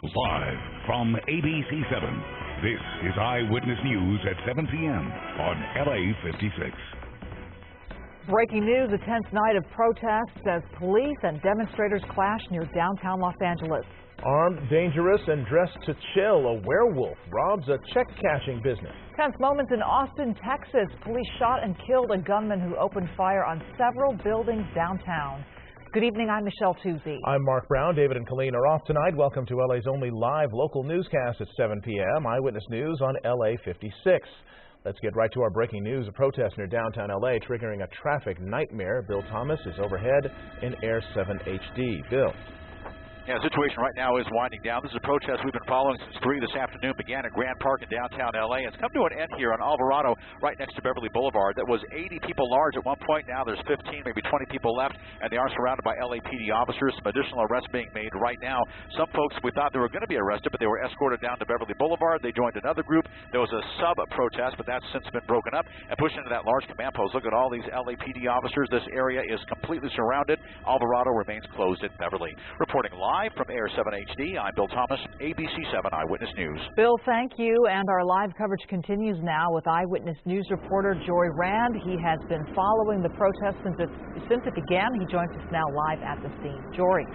Live from ABC7, this is Eyewitness News at 7 p.m. on LA56. Breaking news, a tense night of protests as police and demonstrators clash near downtown Los Angeles. Armed, dangerous, and dressed to chill, a werewolf robs a check-cashing business. Tense moments in Austin, Texas. Police shot and killed a gunman who opened fire on several buildings downtown. Good evening, I'm Michelle Tuzzi. I'm Mark Brown. David and Colleen are off tonight. Welcome to LA's only live local newscast at 7 p.m. Eyewitness News on LA56. Let's get right to our breaking news. A protest near downtown LA triggering a traffic nightmare. Bill Thomas is overhead in Air 7 HD. Bill. Yeah, the situation right now is winding down. This is a protest we've been following since 3 this afternoon. Began at Grand Park in downtown L.A. It's come to an end here on Alvarado, right next to Beverly Boulevard. That was 80 people large at one point. Now there's 15, maybe 20 people left, and they are surrounded by LAPD officers. Some additional arrests being made right now. Some folks, we thought they were going to be arrested, but they were escorted down to Beverly Boulevard. They joined another group. There was a sub-protest, but that's since been broken up and pushed into that large command post. Look at all these LAPD officers. This area is completely surrounded. Alvarado remains closed at Beverly. Reporting live from Air 7 HD, I'm Bill Thomas, ABC7 Eyewitness News. Bill, thank you. And our live coverage continues now with Eyewitness News reporter Jory Rand. He has been following the protest since it began. He joins us now live at the scene. Jory.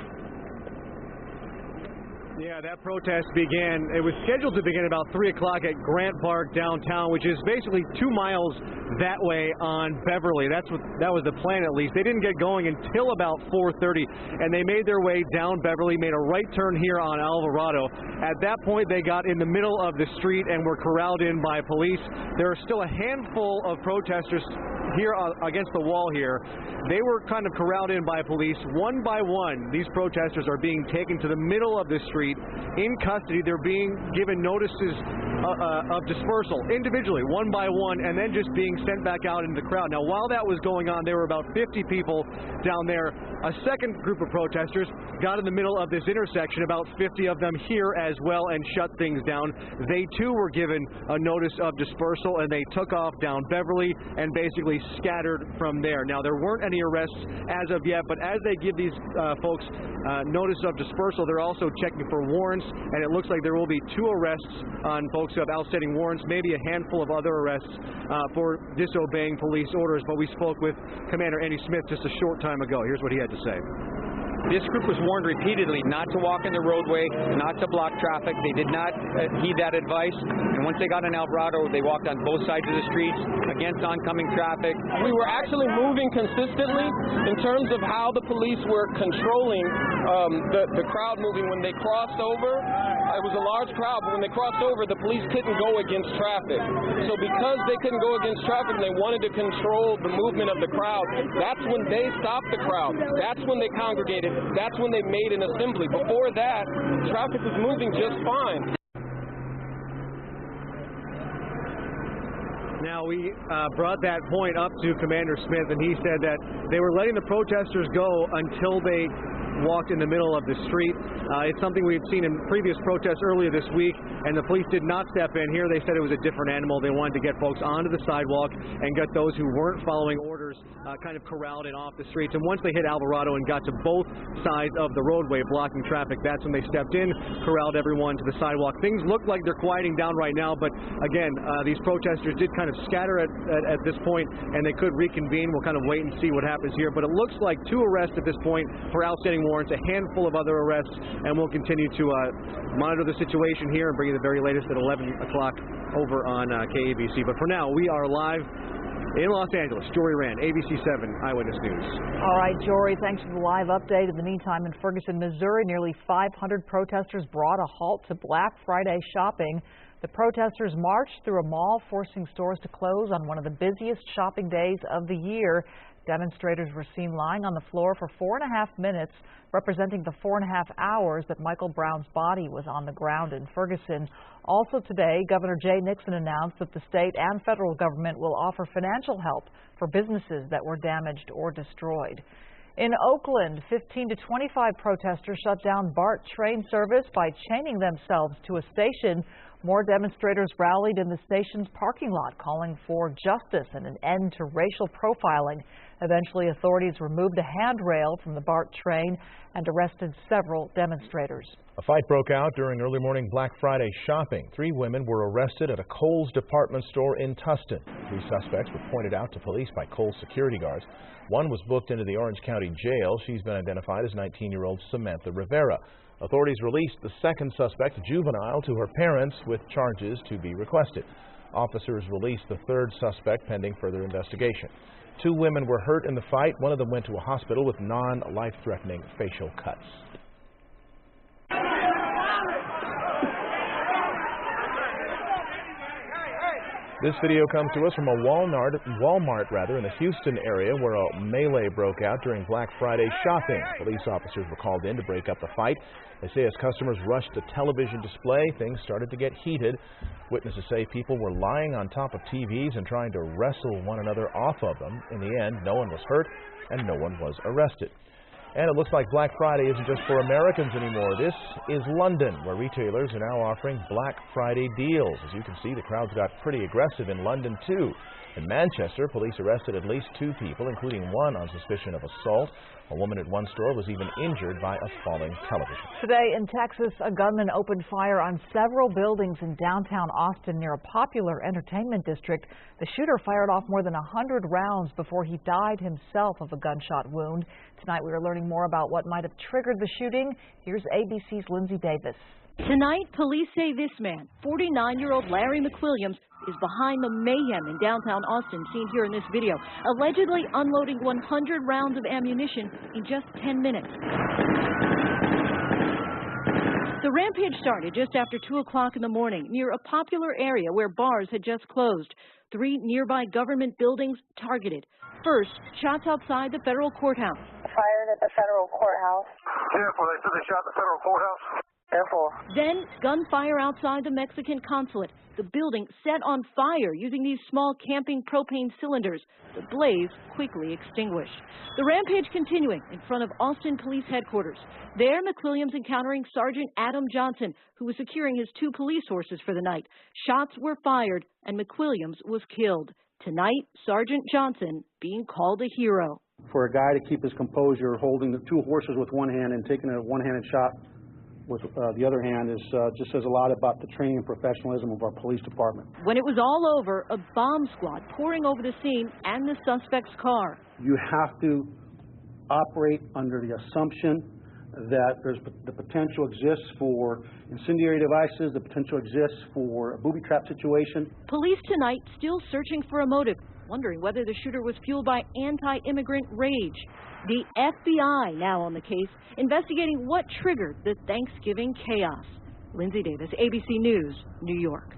Yeah, that protest began. It was scheduled to begin about 3 o'clock at Grant Park downtown, which is basically 2 miles that way on Beverly. That was the plan, at least. They didn't get going until about 4:30, and they made their way down Beverly, made a right turn here on Alvarado. At that point, they got in the middle of the street and were corralled in by police. There are still a handful of protesters here against the wall here. They were kind of corralled in by police. One by one, these protesters are being taken to the middle of the street in custody. They're being given notices of dispersal individually, one by one, and then just being sent back out into the crowd. Now, while that was going on, there were about 50 people down there. A second group of protesters got in the middle of this intersection, about 50 of them here as well, and shut things down. They too were given a notice of dispersal, and they took off down Beverly and basically scattered from there. Now, there weren't any arrests as of yet, but as they give these folks notice of dispersal, they're also checking for warrants, and it looks like there will be 2 arrests on folks who have outstanding warrants, maybe a handful of other arrests for disobeying police orders. But we spoke with Commander Andy Smith just a short time ago. Here's what he had to say. This group was warned repeatedly not to walk in the roadway, not to block traffic. They did not heed that advice. And once they got on Alvarado, they walked on both sides of the streets against oncoming traffic. We were actually moving consistently in terms of how the police were controlling the crowd moving. When they crossed over, it was a large crowd, but when they crossed over, the police couldn't go against traffic. So because they couldn't go against traffic and they wanted to control the movement of the crowd, that's when they stopped the crowd. That's when they congregated. That's when they made an assembly. Before that, traffic was moving just fine. Now, we brought that point up to Commander Smith, and he said that they were letting the protesters go until they walked in the middle of the street. It's something we've seen in previous protests earlier this week, and the police did not step in. Here they said it was a different animal. They wanted to get folks onto the sidewalk and get those who weren't following orders kind of corralled and off the streets. And once they hit Alvarado and got to both sides of the roadway blocking traffic, that's when they stepped in, corralled everyone to the sidewalk. Things look like they're quieting down right now, but again, these protesters did kind of scatter at this point, and they could reconvene. We'll kind of wait and see what happens here, but it looks like 2 arrests at this point for outstanding warrants, a handful of other arrests, and we'll continue to monitor the situation here and bring you the very latest at 11 o'clock over on KABC. But for now, we are live in Los Angeles. Jory Rand, ABC7 Eyewitness News. All right, Jory, thanks for the live update. In the meantime, in Ferguson, Missouri, nearly 500 protesters brought a halt to Black Friday shopping. The protesters marched through a mall, forcing stores to close on one of the busiest shopping days of the year. Demonstrators were seen lying on the floor for 4.5 minutes, representing the 4.5 hours that Michael Brown's body was on the ground in Ferguson. Also today, Governor Jay Nixon announced that the state and federal government will offer financial help for businesses that were damaged or destroyed. In Oakland, 15 to 25 protesters shut down BART train service by chaining themselves to a station More demonstrators rallied in the station's parking lot, calling for justice and an end to racial profiling. Eventually, authorities removed a handrail from the BART train and arrested several demonstrators. A fight broke out during early morning Black Friday shopping. 3 women were arrested at a Kohl's department store in Tustin. 3 suspects were pointed out to police by Kohl's security guards. One was booked into the Orange County Jail. She's been identified as 19-year-old Samantha Rivera. Authorities released the second suspect, a juvenile, to her parents with charges to be requested. Officers released the third suspect pending further investigation. 2 women were hurt in the fight. One of them went to a hospital with non-life-threatening facial cuts. This video comes to us from a Walmart in the Houston area where a melee broke out during Black Friday shopping. Police officers were called in to break up the fight. They say as customers rushed a television display, things started to get heated. Witnesses say people were lying on top of TVs and trying to wrestle one another off of them. In the end, no one was hurt and no one was arrested. And it looks like Black Friday isn't just for Americans anymore. This is London, where retailers are now offering Black Friday deals. As you can see, the crowds got pretty aggressive in London, too. In Manchester, police arrested at least 2 people, including one on suspicion of assault. A woman at one store was even injured by a falling television. Today in Texas, a gunman opened fire on several buildings in downtown Austin near a popular entertainment district. The shooter fired off more than 100 rounds before he died himself of a gunshot wound. Tonight we are learning more about what might have triggered the shooting. Here's ABC's Lindsay Davis. Tonight, police say this man, 49-year-old Larry McWilliams, is behind the mayhem in downtown Austin, seen here in this video, allegedly unloading 100 rounds of ammunition in just 10 minutes. The rampage started just after 2 o'clock in the morning near a popular area where bars had just closed. 3 nearby government buildings targeted. First, shots outside the federal courthouse. Fired at the federal courthouse. Careful, they said they shot the federal courthouse. Careful. Then gunfire outside the Mexican consulate. The building set on fire using these small camping propane cylinders. The blaze quickly extinguished. The rampage continuing in front of Austin Police Headquarters. There, McWilliams encountering Sergeant Adam Johnson, who was securing his 2 police horses for the night. Shots were fired and McWilliams was killed. Tonight, Sergeant Johnson being called a hero. For a guy to keep his composure, holding the 2 horses with one hand and taking a one-handed shot with the other hand just says a lot about the training and professionalism of our police department. When it was all over, a bomb squad pouring over the scene and the suspect's car. You have to operate under the assumption that the potential exists for incendiary devices, the potential exists for a booby trap situation. Police tonight still searching for a motive, wondering whether the shooter was fueled by anti-immigrant rage. The FBI now on the case, investigating what triggered the Thanksgiving chaos. Lindsay Davis, ABC News, New York.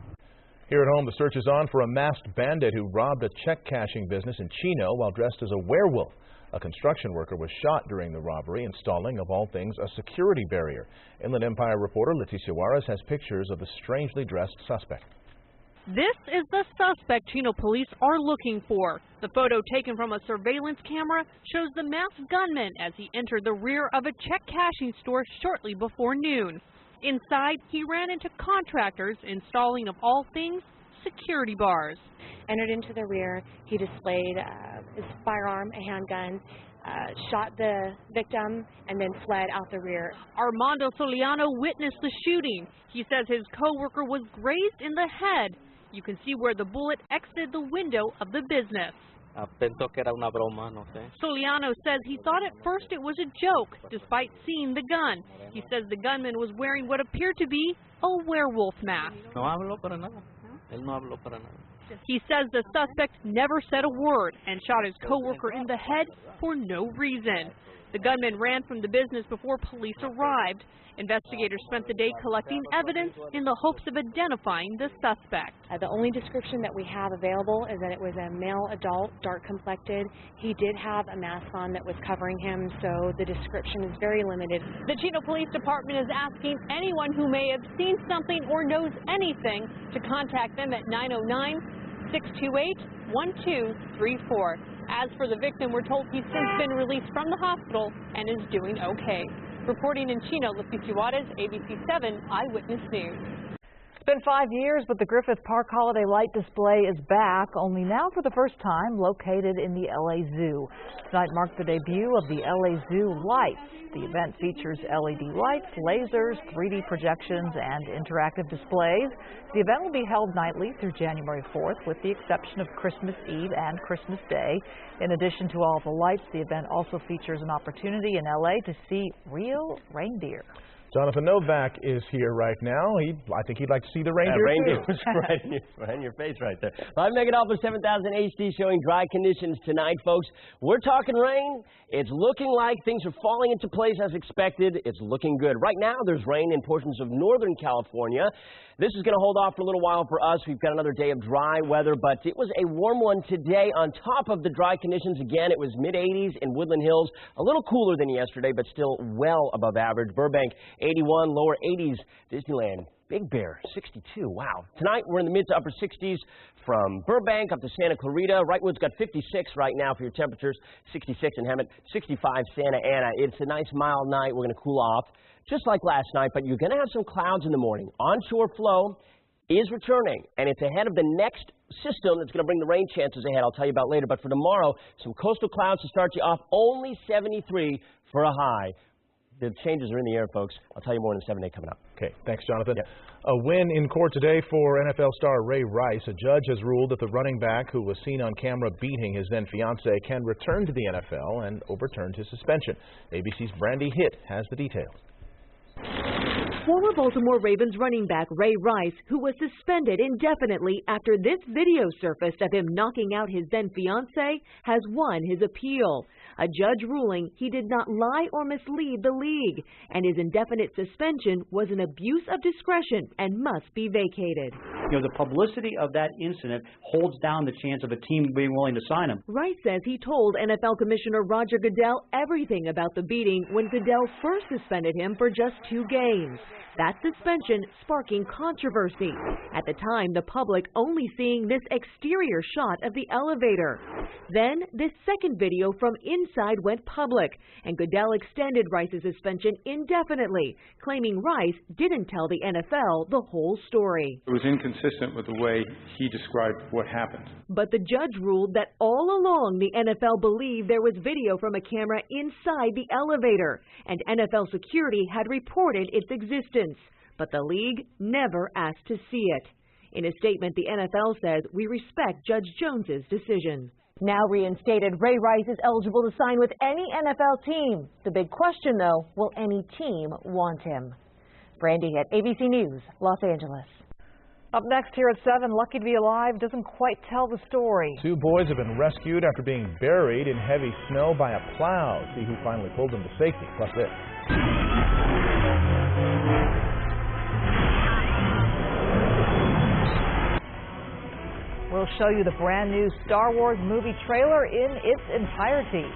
Here at home, the search is on for a masked bandit who robbed a check-cashing business in Chino while dressed as a werewolf. A construction worker was shot during the robbery, installing, of all things, a security barrier. Inland Empire reporter Leticia Juarez has pictures of the strangely dressed suspect. This is the suspect Chino police are looking for. The photo taken from a surveillance camera shows the masked gunman as he entered the rear of a check-cashing store shortly before noon. Inside, he ran into contractors installing, of all things, security bars. Entered into the rear, he displayed his firearm, a handgun, shot the victim, and then fled out the rear. Armando Soliano witnessed the shooting. He says his co-worker was grazed in the head. You can see where the bullet exited the window of the business. Soliano says he thought at first it was a joke, despite seeing the gun. He says the gunman was wearing what appeared to be a werewolf mask. He says the suspect never said a word and shot his co-worker in the head for no reason. The gunman ran from the business before police arrived. Investigators spent the day collecting evidence in the hopes of identifying the suspect. The only description that we have available is that it was a male adult, dark complected. He did have a mask on that was covering him, so the description is very limited. The Chino Police Department is asking anyone who may have seen something or knows anything to contact them at 909-628-1234. As for the victim, we're told he's since been released from the hospital and is doing okay. Reporting in Chino, Leticia Juarez, ABC7 Eyewitness News. It's been 5 years, but the Griffith Park Holiday Light Display is back, only now for the first time located in the LA Zoo. Tonight marked the debut of the LA Zoo Lights. The event features LED lights, lasers, 3D projections, and interactive displays. The event will be held nightly through January 4th, with the exception of Christmas Eve and Christmas Day. In addition to all the lights, the event also features an opportunity in LA to see real reindeer. Jonathan Novak is here right now. I think he'd like to see the reindeer, reindeer too. right in your face right there. I'm Megan Alpha 7000 HD showing dry conditions tonight, folks. We're talking rain. It's looking like things are falling into place as expected. It's looking good. Right now, there's rain in portions of Northern California. This is going to hold off for a little while for us. We've got another day of dry weather, but it was a warm one today. On top of the dry conditions, again, it was mid-80s in Woodland Hills. A little cooler than yesterday, but still well above average. Burbank, 81, lower 80s. Disneyland, Big Bear, 62. Wow. Tonight, we're in the mid to upper 60s from Burbank up to Santa Clarita. Wrightwood's got 56 right now for your temperatures. 66 in Hemet, 65 Santa Ana. It's a nice mild night. We're going to cool off just like last night, but you're going to have some clouds in the morning. Onshore flow is returning, and it's ahead of the next system that's going to bring the rain chances ahead. I'll tell you about later. But for tomorrow, some coastal clouds to start you off. Only 73 for a high. The changes are in the air, folks. I'll tell you more in the 7-day coming up. Okay, thanks, Jonathan. Yep. A win in court today for NFL star Ray Rice. A judge has ruled that the running back who was seen on camera beating his then-fiancée can return to the NFL and overturn his suspension. ABC's Brandy Hitt has the details. Former Baltimore Ravens running back Ray Rice, who was suspended indefinitely after this video surfaced of him knocking out his then-fiancée, has won his appeal. A judge ruling he did not lie or mislead the league, and his indefinite suspension was an abuse of discretion and must be vacated. You know, the publicity of that incident holds down the chance of a team being willing to sign him. Rice says he told NFL Commissioner Roger Goodell everything about the beating when Goodell first suspended him for just 2 games. That suspension sparking controversy. At the time, the public only seeing this exterior shot of the elevator. Then, this second video from inside went public, and Goodell extended Rice's suspension indefinitely, claiming Rice didn't tell the NFL the whole story. It was inconsistent with the way he described what happened. But the judge ruled that all along the NFL believed there was video from a camera inside the elevator, and NFL security had reported its existence. But the league never asked to see it. In a statement, the NFL says, "We respect Judge Jones's decision." Now reinstated, Ray Rice is eligible to sign with any NFL team. The big question, though, will any team want him? Brandy at ABC News, Los Angeles. Up next here at 7, Lucky to Be Alive doesn't quite tell the story. 2 boys have been rescued after being buried in heavy snow by a plow. See who finally pulled them to safety. Plus this. We'll show you the brand new Star Wars movie trailer in its entirety.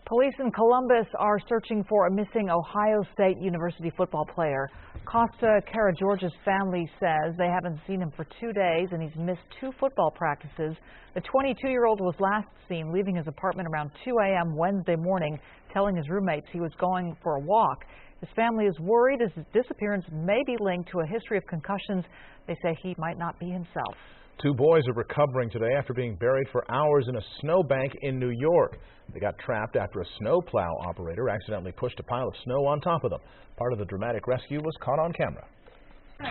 Police in Columbus are searching for a missing Ohio State University football player. Costa Karageorge's family says they haven't seen him for 2 days and he's missed 2 football practices. The 22-year-old was last seen leaving his apartment around 2 a.m. Wednesday morning, telling his roommates he was going for a walk. His family is worried as his disappearance may be linked to a history of concussions. They say he might not be himself. 2 boys are recovering today after being buried for hours in a snowbank in New York. They got trapped after a snowplow operator accidentally pushed a pile of snow on top of them. Part of the dramatic rescue was caught on camera.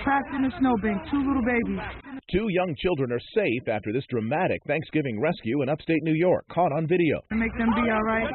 Trapped in a snowbank, 2 little babies. 2 young children are safe after this dramatic Thanksgiving rescue in upstate New York, caught on video. Make them be all right.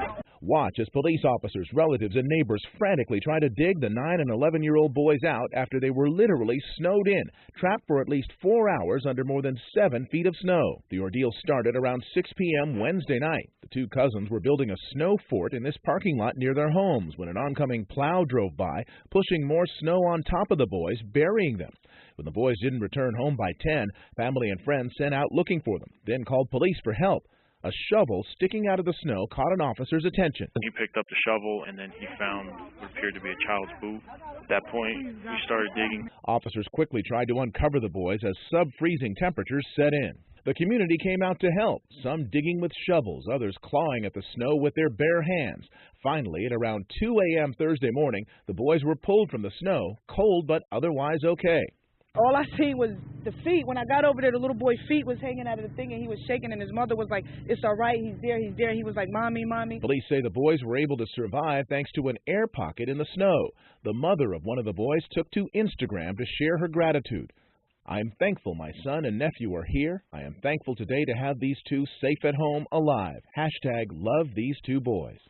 Watch as police officers, relatives, and neighbors frantically try to dig the 9 and 11-year-old boys out after they were literally snowed in, trapped for at least 4 hours under more than 7 feet of snow. The ordeal started around 6 p.m. Wednesday night. The 2 cousins were building a snow fort in this parking lot near their homes when an oncoming plow drove by, pushing more snow on top of the boys, burying them. When the boys didn't return home by 10, family and friends sent out looking for them, then called police for help. A shovel sticking out of the snow caught an officer's attention. He picked up the shovel and then he found what appeared to be a child's boot. At that point, we started digging. Officers quickly tried to uncover the boys as sub-freezing temperatures set in. The community came out to help, some digging with shovels, others clawing at the snow with their bare hands. Finally, at around 2 a.m. Thursday morning, the boys were pulled from the snow, cold but otherwise okay. All I seen was the feet. When I got over there, the little boy's feet was hanging out of the thing, and he was shaking, and his mother was like, "It's all right, he's there, he's there." He was like, "Mommy, mommy." Police say the boys were able to survive thanks to an air pocket in the snow. The mother of one of the boys took to Instagram to share her gratitude. "I am thankful my son and nephew are here. I am thankful today to have these 2 safe at home, alive. Hashtag love these 2 boys."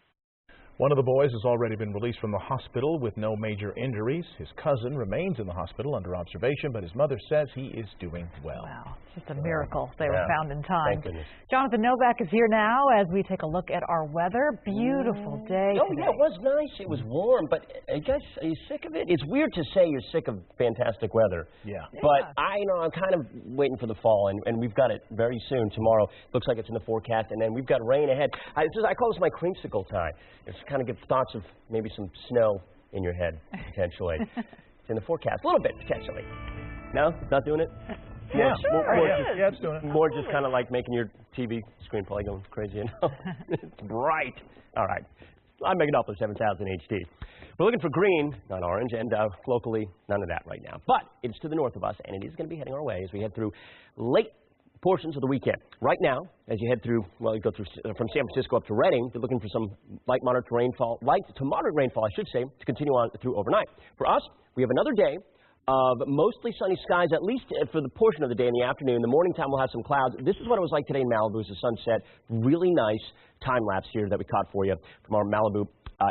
One of the boys has already been released from the hospital with no major injuries. His cousin remains in the hospital under observation, but his mother says he is doing well. Wow, it's just a miracle they were found in time. Thank goodness. Jonathan Novak is here now as we take a look at our weather. Beautiful day Oh, today. yeah, it was nice. It was warm, but you guys, are you sick of it? It's weird to say you're sick of fantastic weather. Yeah. But I'm kind of waiting for the fall, and we've got it very soon. Tomorrow looks like it's in the forecast, and then we've got rain ahead. I call this my creamsicle time. It's kind of give thoughts of maybe some snow in your head, potentially. It's in the forecast, a little bit, potentially. No? Not doing it? Yeah, More it's doing it. More just kind of like making your TV screen probably going crazy, you know? It's bright. All right. I'm Megan Doppler, 7000 HD. We're looking for green, not orange, and locally, none of that right now. But it's to the north of us, and it is going to be heading our way as we head through late portions of the weekend. Right now, as you head through, well, you go through from San Francisco up to Redding, you're looking for some light to moderate rainfall, I should say, to continue on through overnight. For us, we have another day of mostly sunny skies, at least for the portion of the day in the afternoon. In the morning time, we'll have some clouds. This is what it was like today in Malibu as the sunset. Really nice time lapse here that we caught for you from our Malibu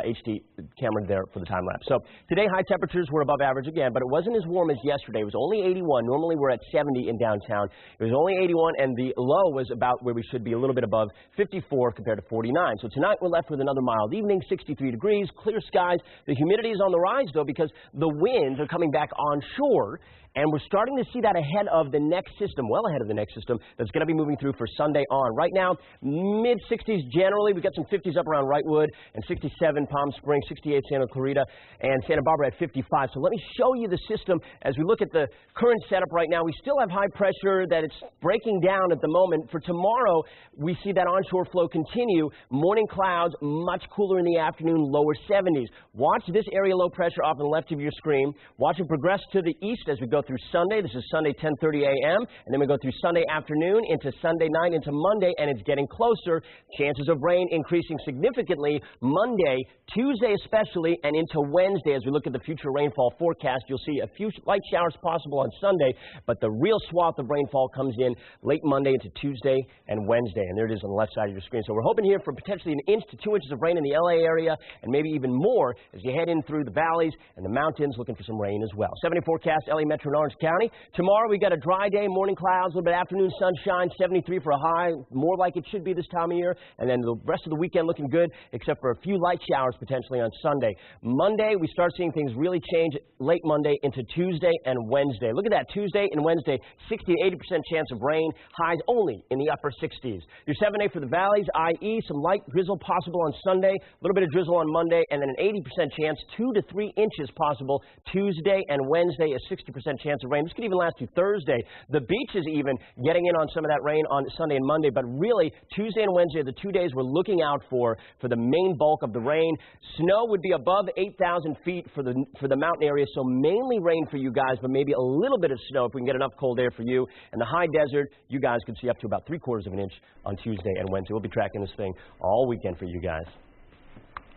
HD camera there for the time lapse. So today, high temperatures were above average again, but it wasn't as warm as yesterday. It was only 81. Normally, we're at 70 in downtown. It was only 81, and the low was about where we should be, a little bit above 54 compared to 49. So tonight, we're left with another mild evening, 63 degrees, clear skies. The humidity is on the rise, though, because the winds are coming back onshore. And we're starting to see that ahead of the next system, well ahead of the next system that's going to be moving through for Sunday on. Right now, mid-60s generally. We've got some 50s up around Wrightwood and 67 Palm Springs, 68 Santa Clarita, and Santa Barbara at 55. So let me show you the system as we look at the current setup right now. We still have high pressure that it's breaking down at the moment. For tomorrow, we see that onshore flow continue. Morning clouds, much cooler in the afternoon, lower 70s. Watch this area low pressure off on the left of your screen. Watch it progress to the east as we go through Sunday. This is Sunday 10:30 a.m. and then we go through Sunday afternoon into Sunday night into Monday, and it's getting closer. Chances of rain increasing significantly Monday, Tuesday especially, and into Wednesday. As we look at the future rainfall forecast, you'll see a few light showers possible on Sunday, but the real swath of rainfall comes in late Monday into Tuesday and Wednesday, and there it is on the left side of your screen. So we're hoping here for potentially 1 inch to 2 inches of rain in the LA area, and maybe even more as you head in through the valleys and the mountains, looking for some rain as well. 70 forecast, LA Metro and Orange County. Tomorrow we got a dry day, morning clouds, a little bit afternoon sunshine, 73 for a high, more like it should be this time of year. And then the rest of the weekend looking good, except for a few light showers potentially on Sunday. Monday, we start seeing things really change late Monday into Tuesday and Wednesday. Look at that, Tuesday and Wednesday, 60 to 80% chance of rain, highs only in the upper 60s. Your 7-day for the valleys, i.e. some light drizzle possible on Sunday, a little bit of drizzle on Monday, and then an 80% chance, 2 to 3 inches possible Tuesday and Wednesday, a 60% chance of rain. This could even last to Thursday. The beaches even getting in on some of that rain on Sunday and Monday, but really Tuesday and Wednesday are the 2 days we're looking out for the main bulk of the rain. Snow would be above 8,000 feet for the mountain area, so mainly rain for you guys, but maybe a little bit of snow if we can get enough cold air for you. And the high desert, you guys could see up to about 3/4 of an inch on Tuesday and Wednesday. We'll be tracking this thing all weekend for you guys.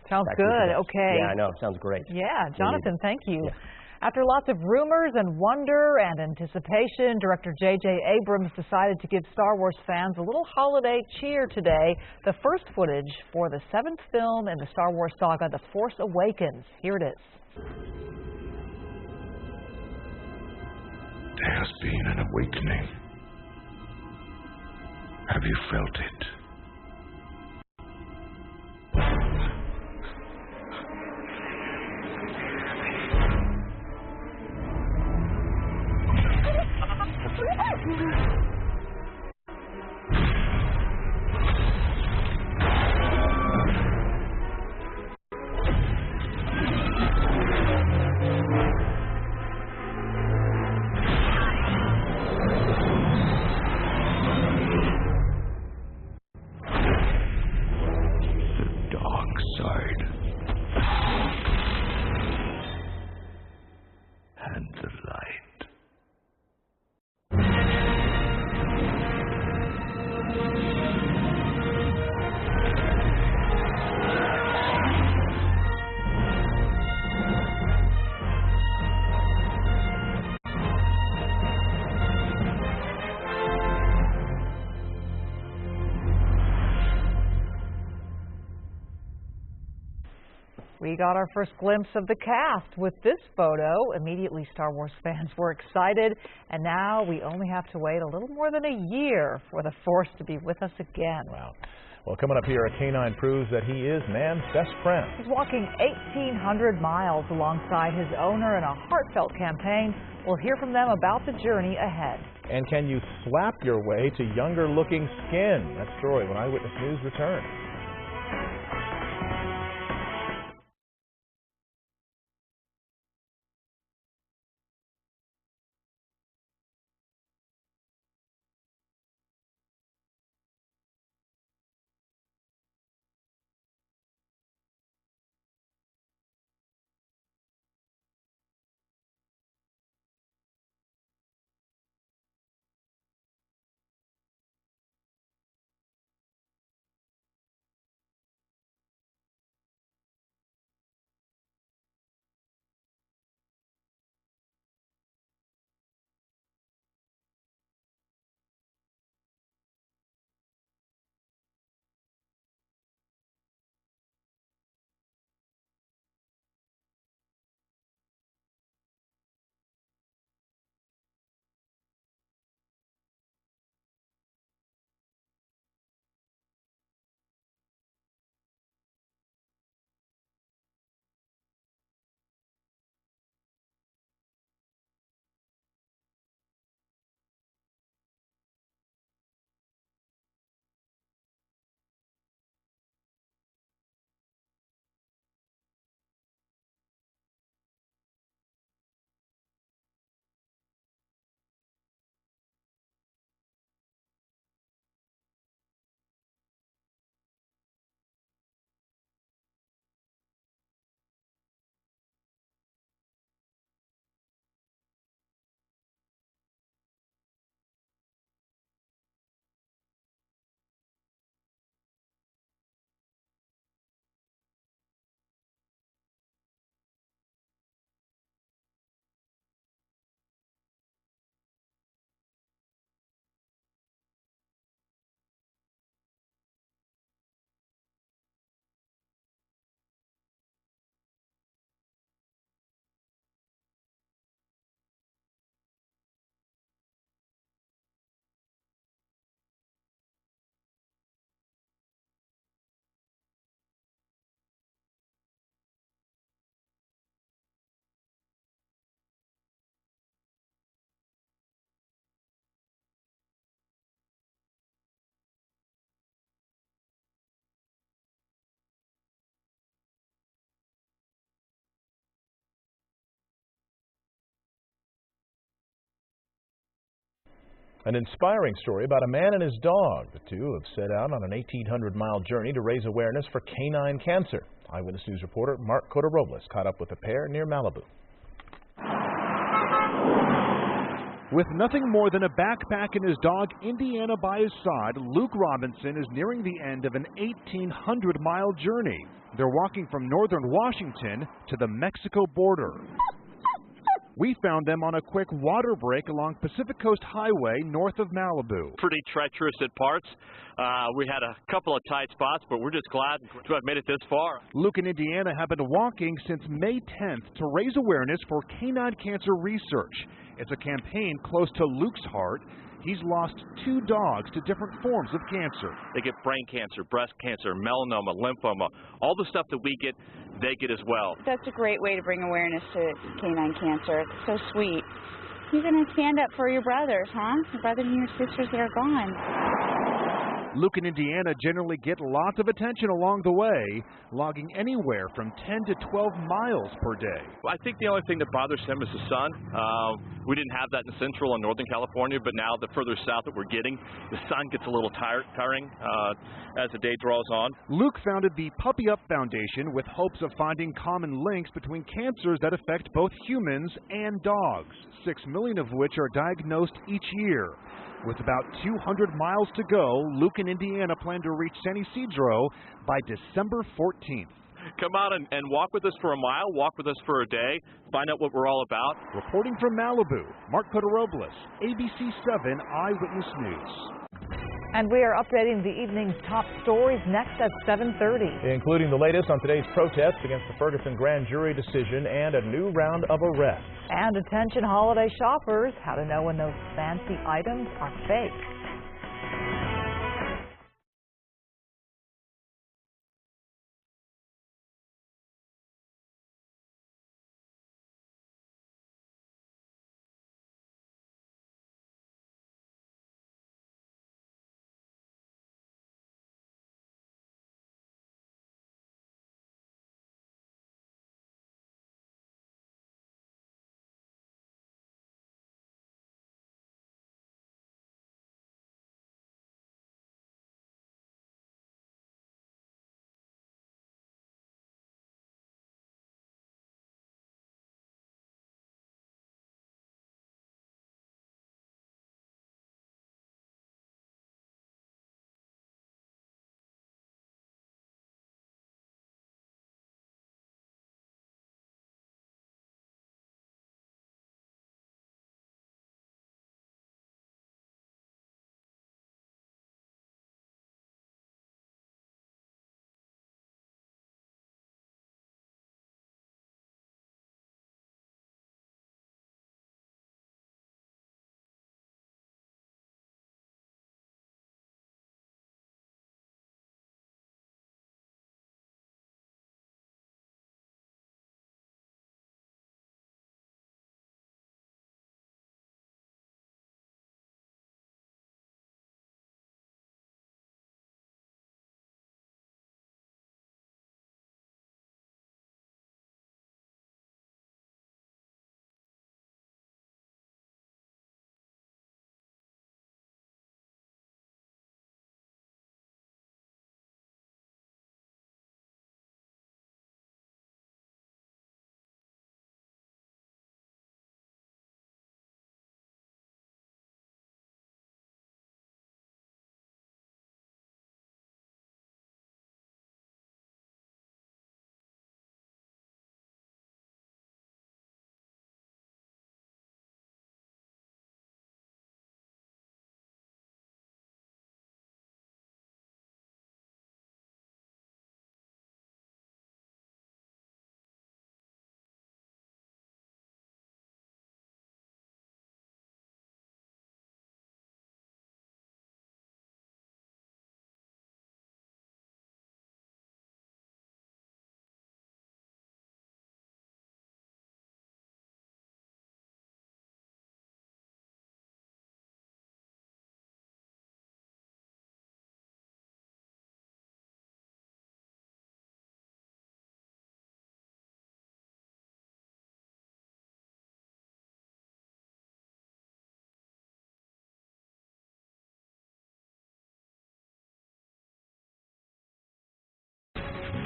Sounds good. Okay. Yeah, I know. Sounds great. Yeah, Jonathan, thank you. Yeah. After lots of rumors and wonder and anticipation, director J.J. Abrams decided to give Star Wars fans a little holiday cheer today. The first footage for the 7th film in the Star Wars saga, The Force Awakens. Here it is. There has been an awakening. Have you felt it? We got our first glimpse of the cast with this photo. Immediately, Star Wars fans were excited, and now we only have to wait a little more than a year for the Force to be with us again. Wow. Well, coming up here, a canine proves that he is man's best friend. He's walking 1,800 miles alongside his owner in a heartfelt campaign. We'll hear from them about the journey ahead. And can you slap your way to younger-looking skin? That story when Eyewitness News returns. An inspiring story about a man and his dog. The two have set out on an 1,800-mile journey to raise awareness for canine cancer. Eyewitness News reporter Mark Cota-Robles caught up with the pair near Malibu. With nothing more than a backpack and his dog Indiana by his side, Luke Robinson is nearing the end of an 1,800-mile journey. They're walking from northern Washington to the Mexico border. We found them on a quick water break along Pacific Coast Highway north of Malibu. Pretty treacherous at parts. We had a couple of tight spots, but we're just glad to have made it this far. Luke and Indiana have been walking since May 10th to raise awareness for canine cancer research. It's a campaign close to Luke's heart. He's lost 2 dogs to different forms of cancer. They get brain cancer, breast cancer, melanoma, lymphoma, all the stuff that we get, they get as well. That's a great way to bring awareness to canine cancer. It's so sweet. You're going to stand up for your brothers, huh? Your brothers and your sisters that are gone. Luke and Indiana generally get lots of attention along the way, logging anywhere from 10 to 12 miles per day. I think the only thing that bothers him is the sun. We didn't have that in Central and Northern California, but now the further south that we're getting, the sun gets a little tiring as the day draws on. Luke founded the Puppy Up Foundation with hopes of finding common links between cancers that affect both humans and dogs, 6 million of which are diagnosed each year. With about 200 miles to go, Luke and Indiana plan to reach San Ysidro by December 14th. Come out and walk with us for a mile, walk with us for a day, find out what we're all about. Reporting from Malibu, Mark Cota-Robles, ABC7 Eyewitness News. And we are updating the evening's top stories next at 7:30. Including the latest on today's protest against the Ferguson grand jury decision and a new round of arrests. And attention holiday shoppers, how to know when those fancy items are fake.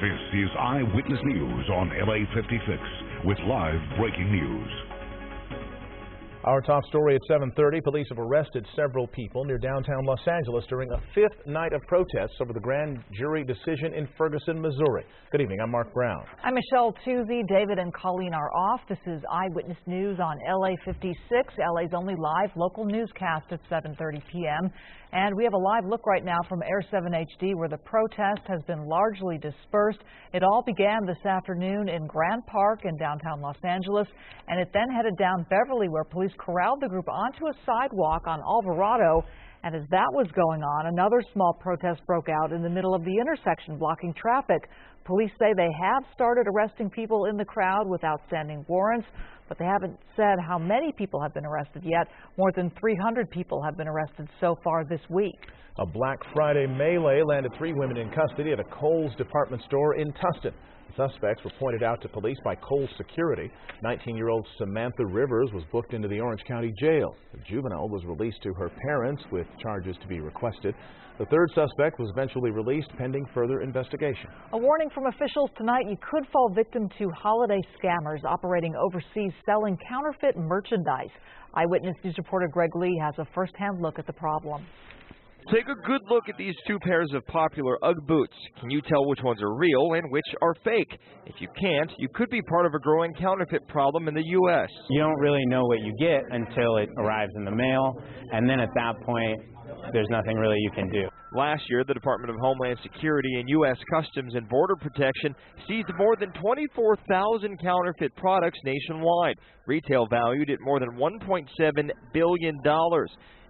This is Eyewitness News on LA56 with live breaking news. Our top story at 7:30, police have arrested several people near downtown Los Angeles during a fifth night of protests over the grand jury decision in Ferguson, Missouri. Good evening, I'm Mark Brown. I'm Michelle Tuzzi. David and Colleen are off. This is Eyewitness News on LA56, LA's only live local newscast at 7:30 p.m. And we have a live look right now from Air 7 HD where the protest has been largely dispersed. It all began this afternoon in Grant Park in downtown Los Angeles, and it then headed down Beverly where police corralled the group onto a sidewalk on Alvarado. And as that was going on, another small protest broke out in the middle of the intersection, blocking traffic. Police say they have started arresting people in the crowd with outstanding warrants, but they haven't said how many people have been arrested yet. More than 300 people have been arrested so far this week. A Black Friday melee landed 3 women in custody at a Kohl's department store in Tustin. The suspects were pointed out to police by Kohl's security. 19-year-old Samantha Rivers was booked into the Orange County Jail. The juvenile was released to her parents with charges to be requested. The third suspect was eventually released pending further investigation. A warning from officials tonight: you could fall victim to holiday scammers operating overseas selling counterfeit merchandise. Eyewitness News reporter Greg Lee has a first-hand look at the problem. Take a good look at these 2 pairs of popular UGG boots. Can you tell which ones are real and which are fake? If you can't, you could be part of a growing counterfeit problem in the U.S. You don't really know what you get until it arrives in the mail, and then at that point, there's nothing really you can do. Last year, the Department of Homeland Security and U.S. Customs and Border Protection seized more than 24,000 counterfeit products nationwide, retail valued at more than $1.7 billion.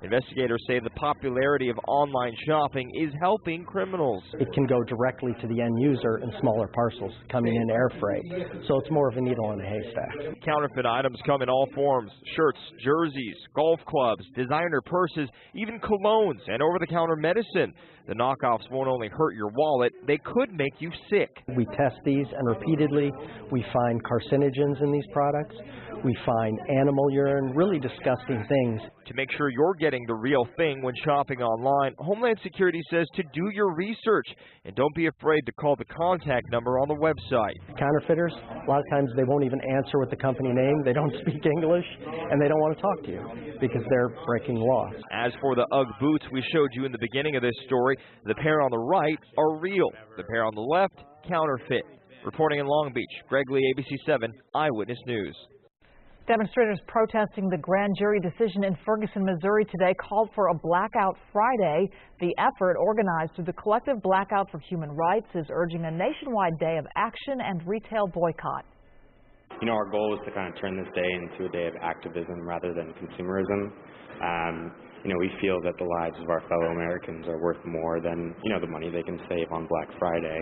Investigators say the popularity of online shopping is helping criminals. It can go directly to the end user in smaller parcels coming in air freight, so it's more of a needle in a haystack. Counterfeit items come in all forms: shirts, jerseys, golf clubs, designer purses, even colognes and over-the-counter medicine. The knockoffs won't only hurt your wallet, they could make you sick. We test these, and repeatedly we find carcinogens in these products. We find animal urine, really disgusting things. To make sure you're getting the real thing when shopping online, Homeland Security says to do your research and don't be afraid to call the contact number on the website. Counterfeiters, a lot of times they won't even answer with the company name. They don't speak English, and they don't want to talk to you because they're breaking laws. As for the UGG boots we showed you in the beginning of this story, the pair on the right are real. The pair on the left, counterfeit. Reporting in Long Beach, Greg Lee, ABC7 Eyewitness News. Demonstrators protesting the grand jury decision in Ferguson, Missouri today called for a Blackout Friday. The effort, organized through the Collective Blackout for Human Rights, is urging a nationwide day of action and retail boycott. You know, our goal is to kind of turn this day into a day of activism rather than consumerism. You know, we feel that the lives of our fellow Americans are worth more than, you know, the money they can save on Black Friday.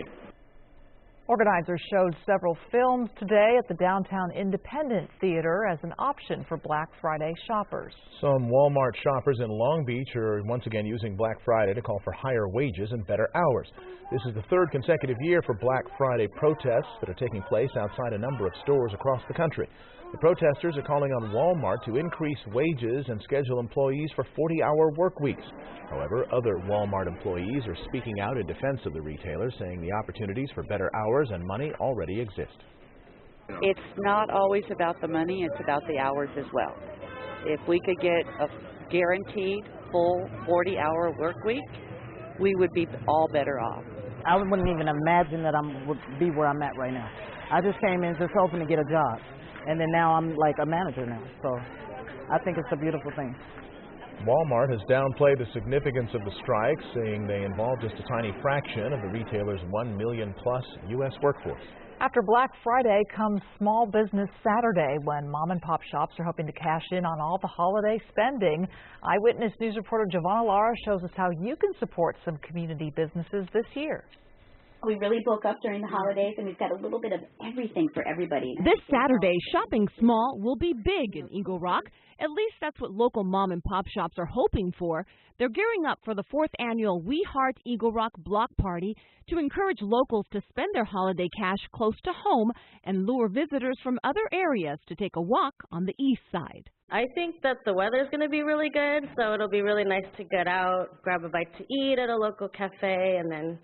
Organizers showed several films today at the Downtown Independent Theater as an option for Black Friday shoppers. Some Walmart shoppers in Long Beach are once again using Black Friday to call for higher wages and better hours. This is the 3rd consecutive year for Black Friday protests that are taking place outside a number of stores across the country. The protesters are calling on Walmart to increase wages and schedule employees for 40-hour work weeks. However, other Walmart employees are speaking out in defense of the retailer, saying the opportunities for better hours and money already exist. It's not always about the money, it's about the hours as well. If we could get a guaranteed full 40-hour work week, we would be all better off. I wouldn't even imagine that I would be where I'm at right now. I just came in just hoping to get a job. And then now I'm like a manager now, so I think it's a beautiful thing. Walmart has downplayed the significance of the strike, saying they involve just a tiny fraction of the retailer's 1 million-plus U.S. workforce. After Black Friday comes Small Business Saturday, when mom-and-pop shops are hoping to cash in on all the holiday spending. Eyewitness News reporter Giovanna Lara shows us how you can support some community businesses this year. We really bulk up during the holidays, and we've got a little bit of everything for everybody. This Saturday, shopping small will be big in Eagle Rock. At least that's what local mom-and-pop shops are hoping for. They're gearing up for the 4th annual We Heart Eagle Rock Block Party to encourage locals to spend their holiday cash close to home and lure visitors from other areas to take a walk on the east side. I think that the weather's going to be really good, so it'll be really nice to get out, grab a bite to eat at a local cafe, and then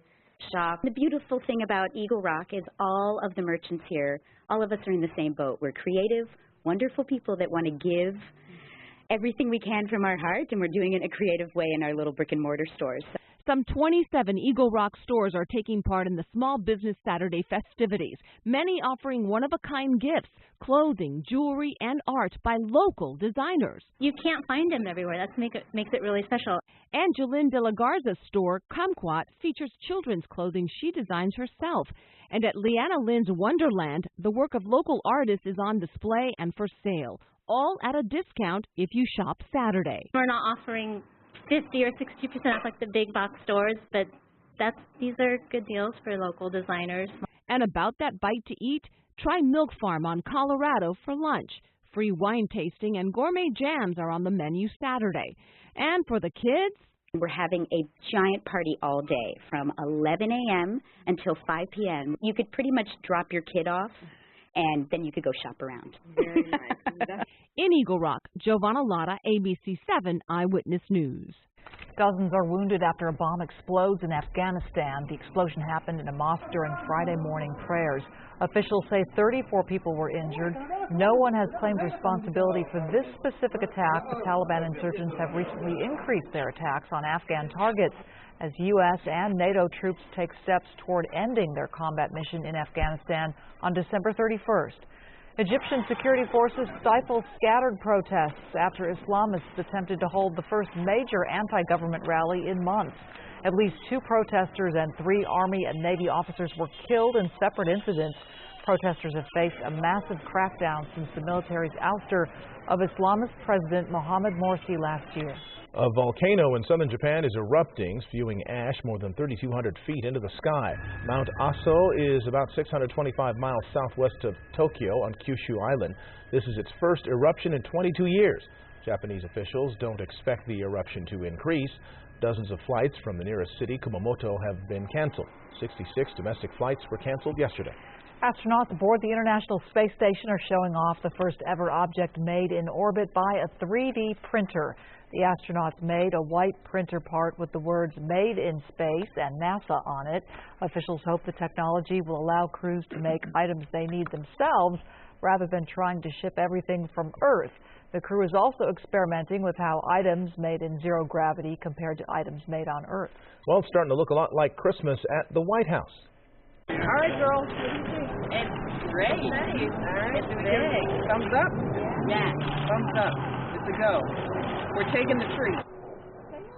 shop. The beautiful thing about Eagle Rock is all of the merchants here, all of us are in the same boat. We're creative, wonderful people that want to give everything we can from our heart, and we're doing it in a creative way in our little brick and mortar stores. Some 27 Eagle Rock stores are taking part in the Small Business Saturday festivities, many offering one-of-a-kind gifts, clothing, jewelry, and art by local designers. You can't find them everywhere. That makes it really special. Angeline De La Garza's store, Kumquat, features children's clothing she designs herself. And at Leanna Lynn's Wonderland, the work of local artists is on display and for sale, all at a discount if you shop Saturday. We're not offering 50 or 60% off like the big box stores, but these are good deals for local designers. And about that bite to eat, try Milk Farm on Colorado for lunch. Free wine tasting and gourmet jams are on the menu Saturday. And for the kids, we're having a giant party all day from 11 a.m. until 5 p.m. You could pretty much drop your kid off, and then you could go shop around. Very nice. In Eagle Rock, Giovanna Lotta, ABC7 Eyewitness News. Dozens are wounded after a bomb explodes in Afghanistan. The explosion happened in a mosque during Friday morning prayers. Officials say 34 people were injured. No one has claimed responsibility for this specific attack. The Taliban insurgents have recently increased their attacks on Afghan targets as U.S. and NATO troops take steps toward ending their combat mission in Afghanistan on December 31st. Egyptian security forces stifled scattered protests after Islamists attempted to hold the first major anti-government rally in months. At least 2 protesters and 3 Army and Navy officers were killed in separate incidents. Protesters have faced a massive crackdown since the military's ouster of Islamist President Mohamed Morsi last year. A volcano in southern Japan is erupting, spewing ash more than 3,200 feet into the sky. Mount Aso is about 625 miles southwest of Tokyo on Kyushu Island. This is its first eruption in 22 years. Japanese officials don't expect the eruption to increase. Dozens of flights from the nearest city, Kumamoto, have been canceled. 66 domestic flights were canceled yesterday. Astronauts aboard the International Space Station are showing off the first ever object made in orbit by a 3D printer. The astronauts made a white printer part with the words "Made in Space" and NASA on it. Officials hope the technology will allow crews to make items they need themselves rather than trying to ship everything from Earth. The crew is also experimenting with how items made in zero gravity compared to items made on Earth. Well, it's starting to look a lot like Christmas at the White House. All right, girls. What do you think? It's great. Nice. All right, Big. thumbs up? Yeah. Thumbs up. It's a go. We're taking the tree.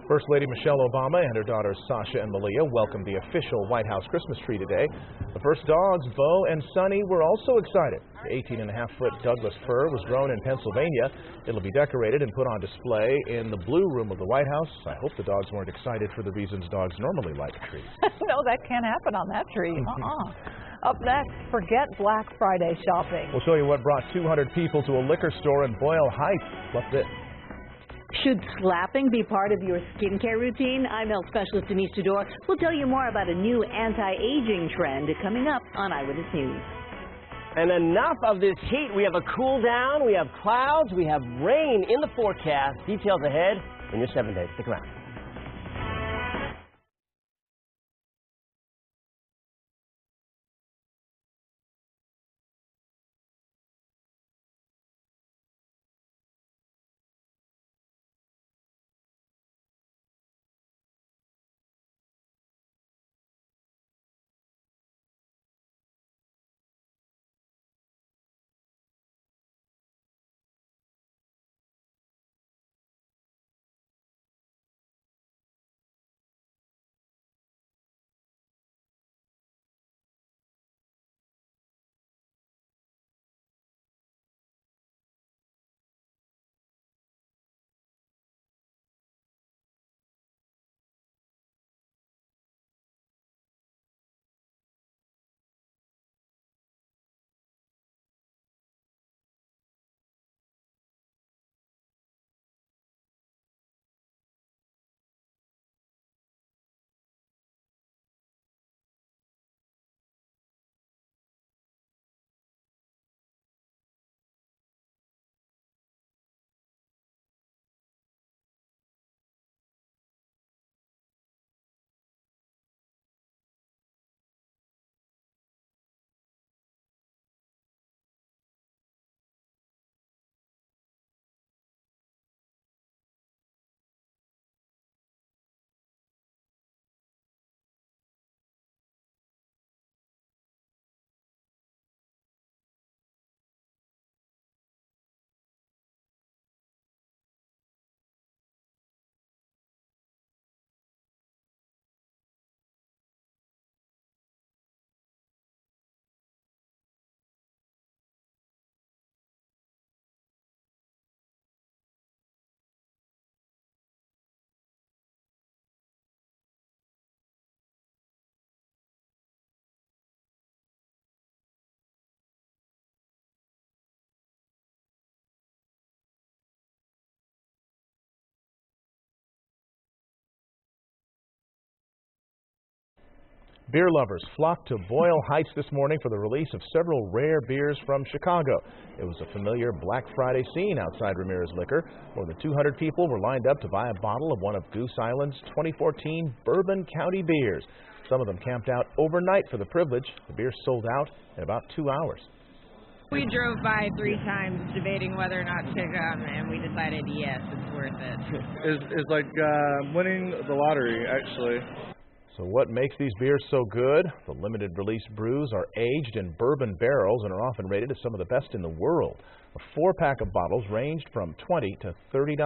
First Lady Michelle Obama and her daughters Sasha and Malia welcomed the official White House Christmas tree today. The first dogs, Bo and Sunny, were also excited. The 18.5-foot Douglas fir was grown in Pennsylvania. It'll be decorated and put on display in the Blue Room of the White House. I hope the dogs weren't excited for the reasons dogs normally like trees. No, that can't happen on that tree. Up next, forget Black Friday shopping. We'll show you what brought 200 people to a liquor store in Boyle Heights. Plus this. Should slapping be part of your skincare routine? I'm health specialist Denise Tudor. We'll tell you more about a new anti-aging trend coming up on Eyewitness News. And enough of this heat. We have a cool down, we have clouds, we have rain in the forecast. Details ahead in your 7 days. Stick around. Beer lovers flocked to Boyle Heights this morning for the release of several rare beers from Chicago. It was a familiar Black Friday scene outside Ramirez Liquor. More than 200 people were lined up to buy a bottle of one of Goose Island's 2014 Bourbon County beers. Some of them camped out overnight for the privilege. The beer sold out in about 2 hours. We drove by 3 times debating whether or not to come, and we decided yes, it's worth it. It's like winning the lottery, actually. So what makes these beers so good? The limited release brews are aged in bourbon barrels and are often rated as some of the best in the world. A 4-pack of bottles ranged from $20 to $30.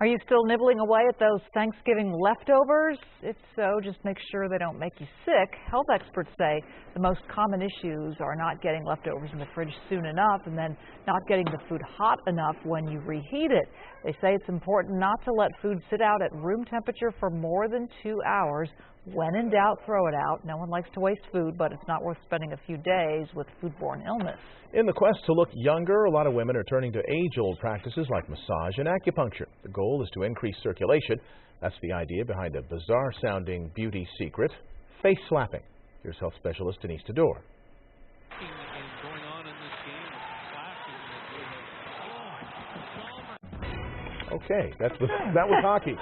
Are you still nibbling away at those Thanksgiving leftovers? If so, just make sure they don't make you sick. Health experts say the most common issues are not getting leftovers in the fridge soon enough and then not getting the food hot enough when you reheat it. They say it's important not to let food sit out at room temperature for more than 2 hours. When in doubt, throw it out. No one likes to waste food, but it's not worth spending a few days with foodborne illness. In the quest to look younger, a lot of women are turning to age-old practices like massage and acupuncture. The goal is to increase circulation. That's the idea behind a bizarre-sounding beauty secret, face slapping. Here's health specialist Denise Tador. Okay, that was hockey.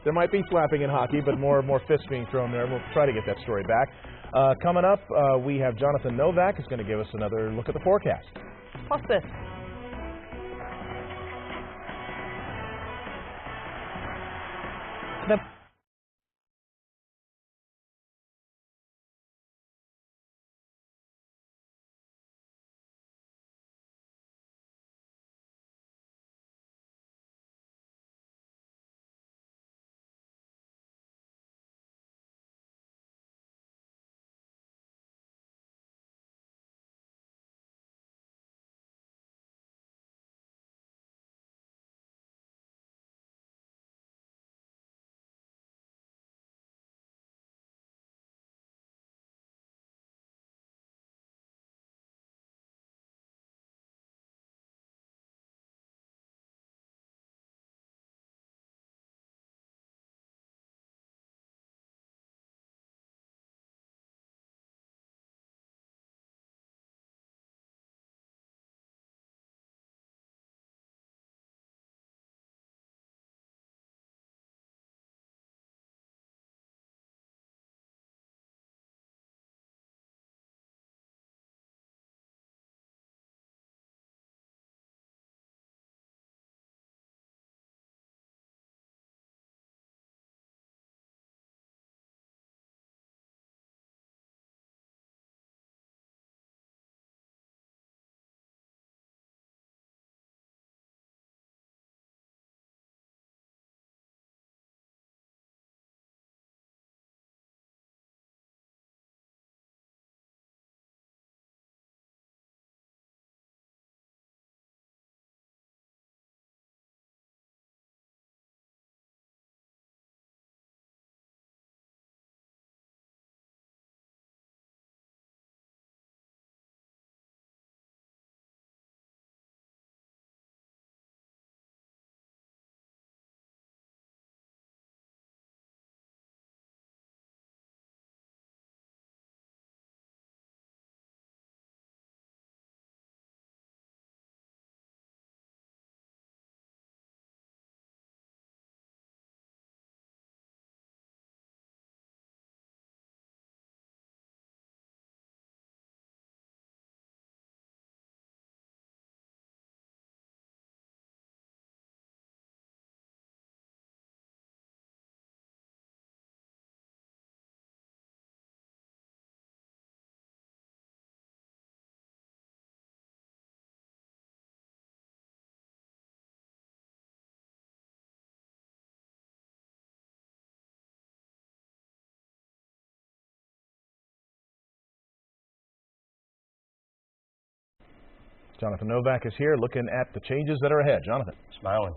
There might be slapping in hockey, but more fists being thrown there. We'll try to get that story back. Coming up, we have Jonathan Novak who's going to give us another look at the forecast. Plus this. Jonathan Novak is here looking at the changes that are ahead. Jonathan. Smiling.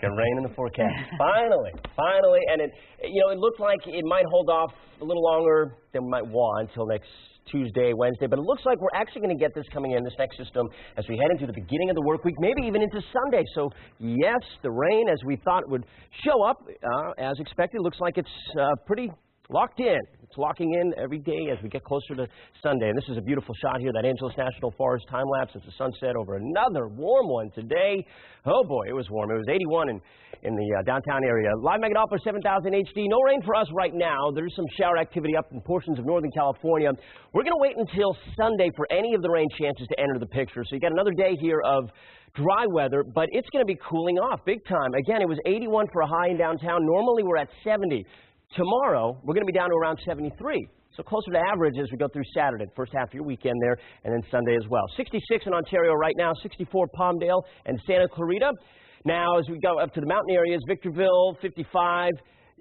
Got rain in the forecast. Finally. And it looked like it might hold off a little longer than we might want until next Tuesday, Wednesday. But it looks like we're actually going to get this coming in, this next system, as we head into the beginning of the work week, maybe even into Sunday. So, yes, the rain, as we thought would show up, as expected, looks like it's pretty locked in. It's locking in every day as we get closer to Sunday. And this is a beautiful shot here, that Angeles National Forest time lapse as the sun set over another warm one today. Oh boy, it was warm. It was 81 in the downtown area. Live Meganopolis 7000 HD. No rain for us right now. There's some shower activity up in portions of Northern California. We're going to wait until Sunday for any of the rain chances to enter the picture. So you got another day here of dry weather, but it's going to be cooling off big time. Again, it was 81 for a high in downtown. Normally we're at 70. Tomorrow, we're going to be down to around 73. So closer to average as we go through Saturday, first half of your weekend there, and then Sunday as well. 66 in Ontario right now, 64 Palmdale and Santa Clarita. Now, as we go up to the mountain areas, Victorville, 55.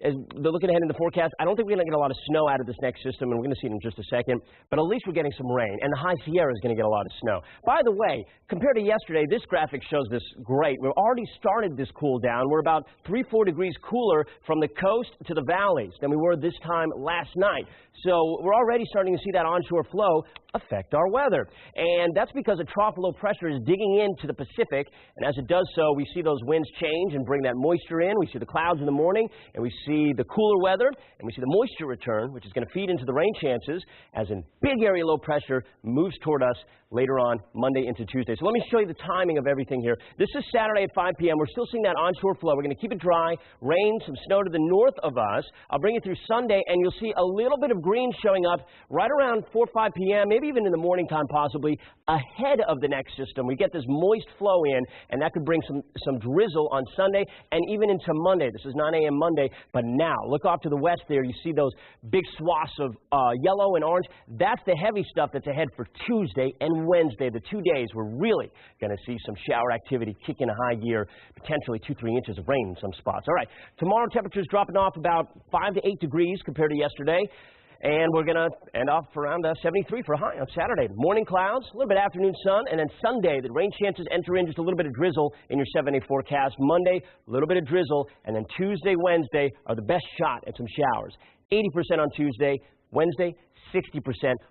As they're looking ahead in the forecast, I don't think we're going to get a lot of snow out of this next system, and we're going to see it in just a second. But at least we're getting some rain, and the High Sierra is going to get a lot of snow. By the way, compared to yesterday, this graphic shows this great. We've already started this cool down. We're about 3-4 degrees cooler from the coast to the valleys than we were this time last night. So we're already starting to see that onshore flow affect our weather. And that's because a trough low pressure is digging into the Pacific, and as it does so, we see those winds change and bring that moisture in. We see the clouds in the morning, and we see the cooler weather, and we see the moisture return, which is going to feed into the rain chances as a big area low pressure moves toward us later on Monday into Tuesday. So let me show you the timing of everything here. This is Saturday at 5 p.m. We're still seeing that onshore flow. We're going to keep it dry, rain, some snow to the north of us. I'll bring you through Sunday, and you'll see a little bit of green showing up right around 4 or 5 p.m., maybe even in the morning time possibly, ahead of the next system. We get this moist flow in, and that could bring some drizzle on Sunday and even into Monday. This is 9 a.m. Monday, but now, look off to the west there. You see those big swaths of yellow and orange. That's the heavy stuff that's ahead for Tuesday and Wednesday, the 2 days we're really going to see some shower activity kick in a high gear, potentially 2-3 inches of rain in some spots. All right, tomorrow temperatures dropping off about 5 to 8 degrees compared to yesterday. And we're going to end off around 73 for a high on Saturday. Morning clouds, a little bit afternoon sun, and then Sunday, the rain chances enter in just a little bit of drizzle in your 7-day forecast. Monday, a little bit of drizzle, and then Tuesday, Wednesday are the best shot at some showers. 80% on Tuesday, Wednesday, 60%,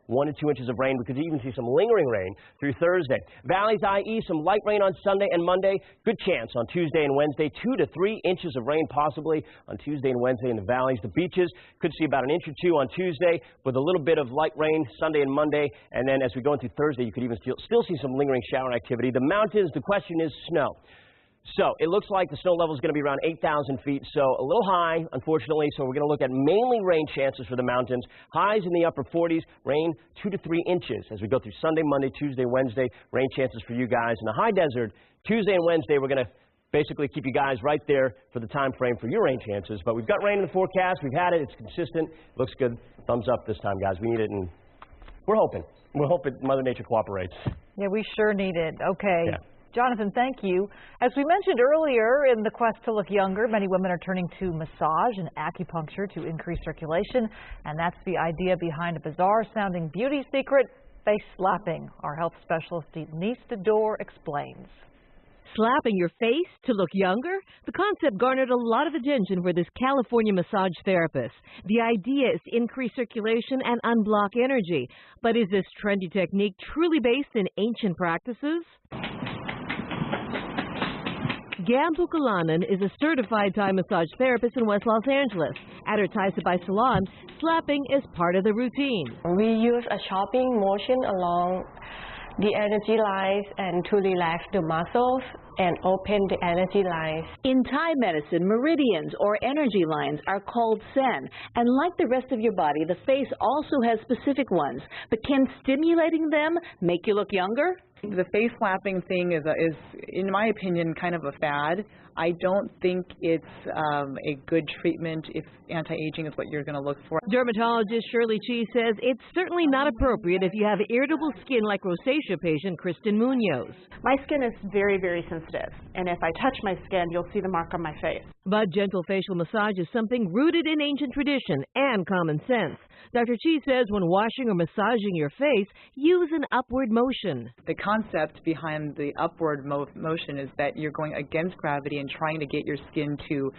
1 to 2 inches of rain. We could even see some lingering rain through Thursday. Valleys, i.e. some light rain on Sunday and Monday. Good chance on Tuesday and Wednesday. 2 to 3 inches of rain possibly on Tuesday and Wednesday in the valleys. The beaches could see about 1 inch or 2 on Tuesday with a little bit of light rain Sunday and Monday. And then as we go into Thursday, you could even still see some lingering shower activity. The mountains, the question is snow. So it looks like the snow level is going to be around 8,000 feet, so a little high, unfortunately. So we're going to look at mainly rain chances for the mountains. Highs in the upper 40s, rain 2 to 3 inches as we go through Sunday, Monday, Tuesday, Wednesday. Rain chances for you guys. In the high desert, Tuesday and Wednesday, we're going to basically keep you guys right there for the time frame for your rain chances. But we've got rain in the forecast. We've had it. It's consistent. It looks good. Thumbs up this time, guys. We need it, and we're hoping. We're hoping Mother Nature cooperates. Yeah, we sure need it. Okay. Yeah. Jonathan, thank you. As we mentioned earlier, in the quest to look younger, many women are turning to massage and acupuncture to increase circulation, and that's the idea behind a bizarre-sounding beauty secret, face slapping. Our health specialist, Denise Dedore, explains. Slapping your face to look younger? The concept garnered a lot of attention for this California massage therapist. The idea is to increase circulation and unblock energy. But is this trendy technique truly based in ancient practices? Gambu Kalanan is a certified Thai massage therapist in West Los Angeles. At her Thai Sabai salon, slapping is part of the routine. We use a chopping motion along the energy lines and to relax the muscles and open the energy lines. In Thai medicine, meridians or energy lines are called sen, and like the rest of your body, the face also has specific ones. But can stimulating them make you look younger? The face slapping thing is, in my opinion, kind of a fad. I don't think it's a good treatment if anti-aging is what you're going to look for. Dermatologist Shirley Chi says it's certainly not appropriate if you have irritable skin like rosacea patient Kristen Munoz. My skin is very, very sensitive, and if I touch my skin, you'll see the mark on my face. But gentle facial massage is something rooted in ancient tradition and common sense. Dr. Chi says when washing or massaging your face, use an upward motion. The concept behind the upward motion is that you're going against gravity and trying to get your skin to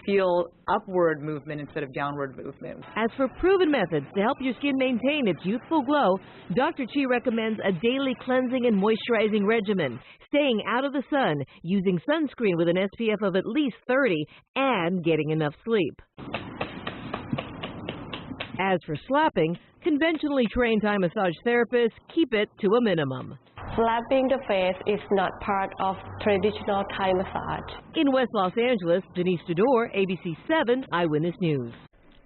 feel upward movement instead of downward movement. As for proven methods to help your skin maintain its youthful glow, Dr. Chi recommends a daily cleansing and moisturizing regimen, staying out of the sun, using sunscreen with an SPF of at least 30, and getting enough sleep. As for slapping, conventionally trained Thai massage therapists keep it to a minimum. Slapping the face is not part of traditional Thai massage. In West Los Angeles, Denise Tudor, ABC7 Eyewitness News.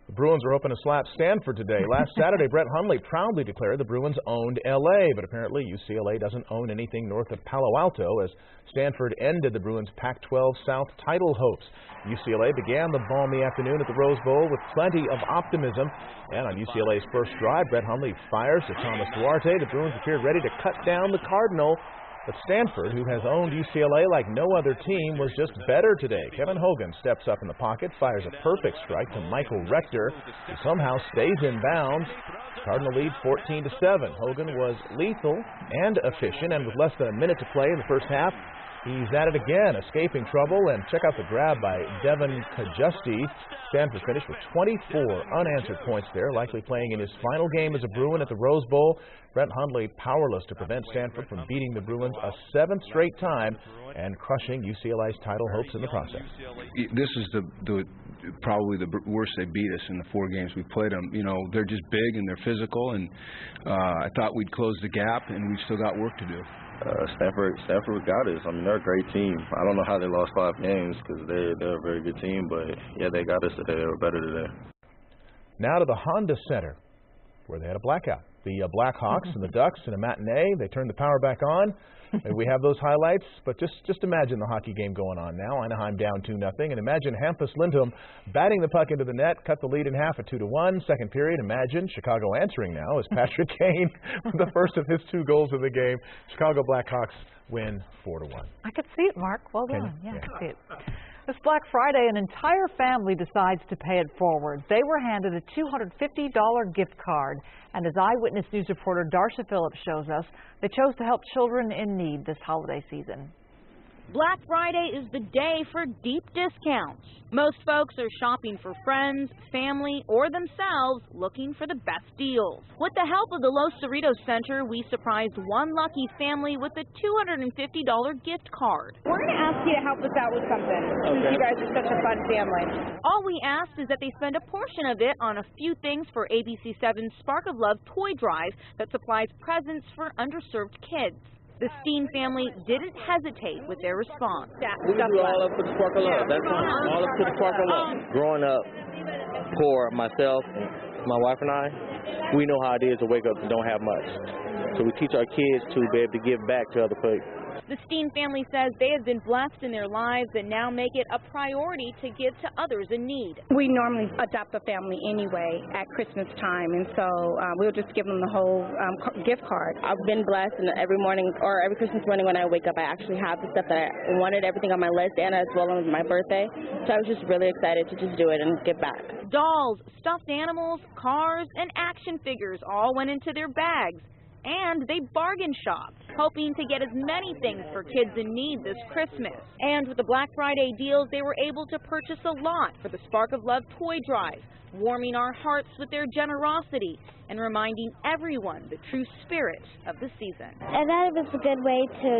The Bruins are hoping to slap Stanford today. Last Saturday, Brett Hundley proudly declared the Bruins owned L.A., but apparently UCLA doesn't own anything north of Palo Alto as Stanford ended the Bruins' Pac-12 South title hopes. UCLA began the balmy afternoon at the Rose Bowl with plenty of optimism, and on UCLA's first drive, Brett Hundley fires to Thomas Duarte. The Bruins appeared ready to cut down the Cardinal. But Stanford, who has owned UCLA like no other team, was just better today. Kevin Hogan steps up in the pocket, fires a perfect strike to Michael Rector, who somehow stays in bounds. Cardinal lead 14-7. Hogan was lethal and efficient, and with less than a minute to play in the first half, he's at it again, escaping trouble. And check out the grab by Devin Kajusti. Stanford finished with 24 unanswered points there, likely playing in his final game as a Bruin at the Rose Bowl. Brett Hundley powerless to prevent Stanford from beating the Bruins a seventh straight time and crushing UCLA's title hopes in the process. This is probably the worst they beat us in the 4 games we played them. You know, they're just big and they're physical, and I thought we'd close the gap, and we've still got work to do. Stanford got us. I mean, they're a great team. I don't know how they lost 5 games because they're a very good team, but yeah, they got us today. They were better today. Now to the Honda Center, where they had a blackout. The Blackhawks and the Ducks in a matinee. They turned the power back on. We have those highlights, but just imagine the hockey game going on now. Anaheim down 2-0, and imagine Hampus Lindholm batting the puck into the net, cut the lead in half at 2-1. Second period, imagine Chicago answering now as Patrick Kane with the first of his 2 goals of the game. Chicago Blackhawks win 4-1. I could see it, Mark. Well done. Yeah. I could see it. This Black Friday, an entire family decides to pay it forward. They were handed a $250 gift card. And as Eyewitness News reporter Darsha Phillips shows us, they chose to help children in need this holiday season. Black Friday is the day for deep discounts. Most folks are shopping for friends, family, or themselves, looking for the best deals. With the help of the Los Cerritos Center, we surprised one lucky family with a $250 gift card. We're going to ask you to help us out with something, since you guys are such a fun family. All we asked is that they spend a portion of it on a few things for ABC7's Spark of Love toy drive that supplies presents for underserved kids. The Steen family didn't hesitate with their response. We can do all up for the Spark of Love. That's all up to the Spark of Love. Growing up poor, myself, my wife and I, we know how it is to wake up and don't have much. So we teach our kids to be able to give back to other people. The Steen family says they have been blessed in their lives and now make it a priority to give to others in need. We normally adopt a family anyway at Christmas time, and so we'll just give them the whole gift card. I've been blessed, and every morning or every Christmas morning when I wake up, I actually have the stuff that I wanted, everything on my list, and as well as my birthday. So I was just really excited to just do it and give back. Dolls, stuffed animals, cars, and action figures all went into their bags. And they bargain shopped, hoping to get as many things for kids in need this Christmas. And with the Black Friday deals, they were able to purchase a lot for the Spark of Love toy drive, warming our hearts with their generosity and reminding everyone the true spirit of the season. I thought it was a good way to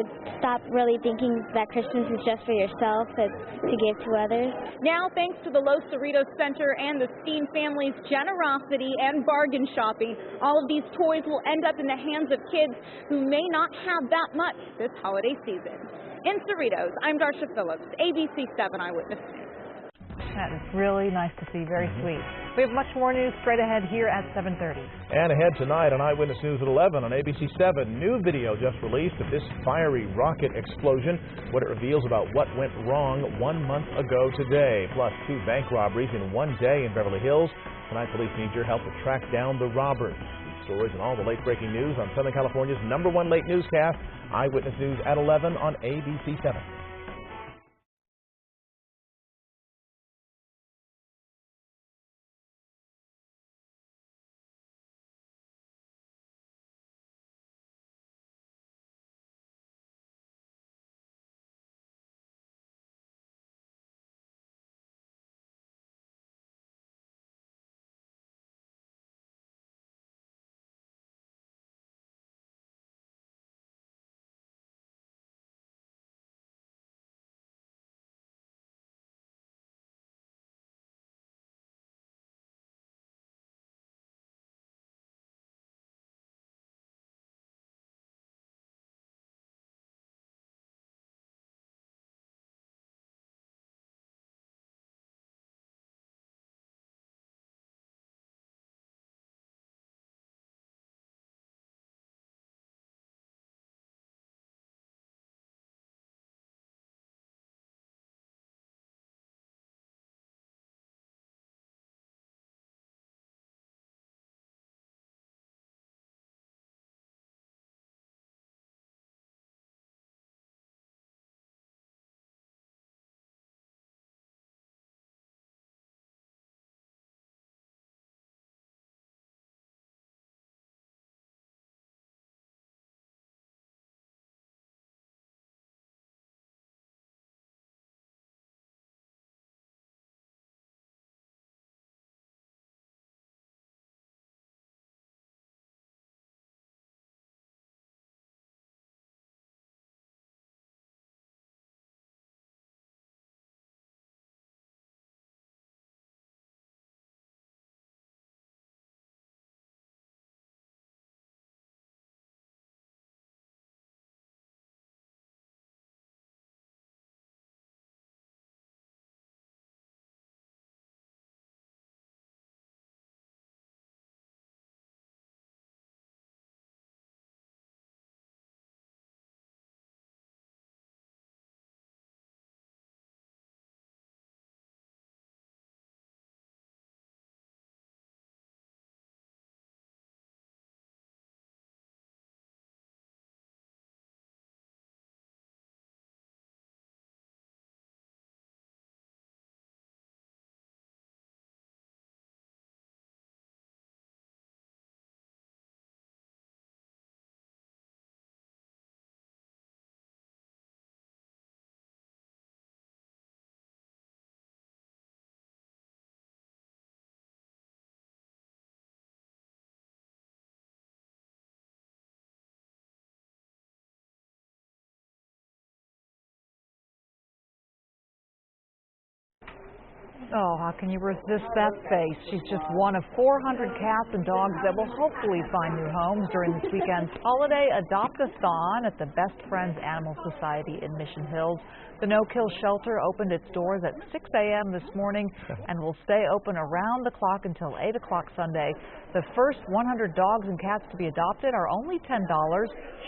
stop really thinking that Christmas is just for yourself, but to give to others. Now, thanks to the Los Cerritos Center and the Steen family's generosity and bargain shopping, all of these toys will end up in the hands of kids who may not have that much this holiday season. In Cerritos, I'm Darsha Phillips, ABC7 Eyewitness News. That is really nice to see. Very sweet. We have much more news straight ahead here at 7:30. And ahead tonight on Eyewitness News at 11 on ABC7, new video just released of this fiery rocket explosion, what it reveals about what went wrong 1 month ago today. Plus 2 bank robberies in one day in Beverly Hills. Tonight, police need your help to track down the robbers. These stories and all the late breaking news on Southern California's #1 late newscast, Eyewitness News at 11 on ABC7. Oh, how can you resist that face? She's just one of 400 cats and dogs that will hopefully find new homes during this weekend's holiday adopt-a-thon at the Best Friends Animal Society in Mission Hills. The no-kill shelter opened its doors at 6 a.m. this morning and will stay open around the clock until 8 o'clock Sunday. The first 100 dogs and cats to be adopted are only $10.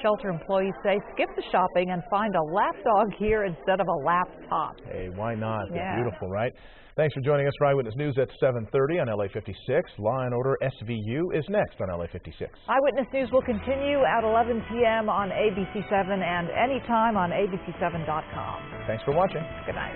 Shelter employees say skip the shopping and find a lap dog here instead of a laptop. Hey, why not? Yeah. Beautiful, right? Thanks for joining us for Eyewitness News at 7:30 on LA56. Law and Order SVU is next on LA56. Eyewitness News will continue at 11 p.m. on ABC7 and anytime on ABC7.com. Thanks for watching. Good night.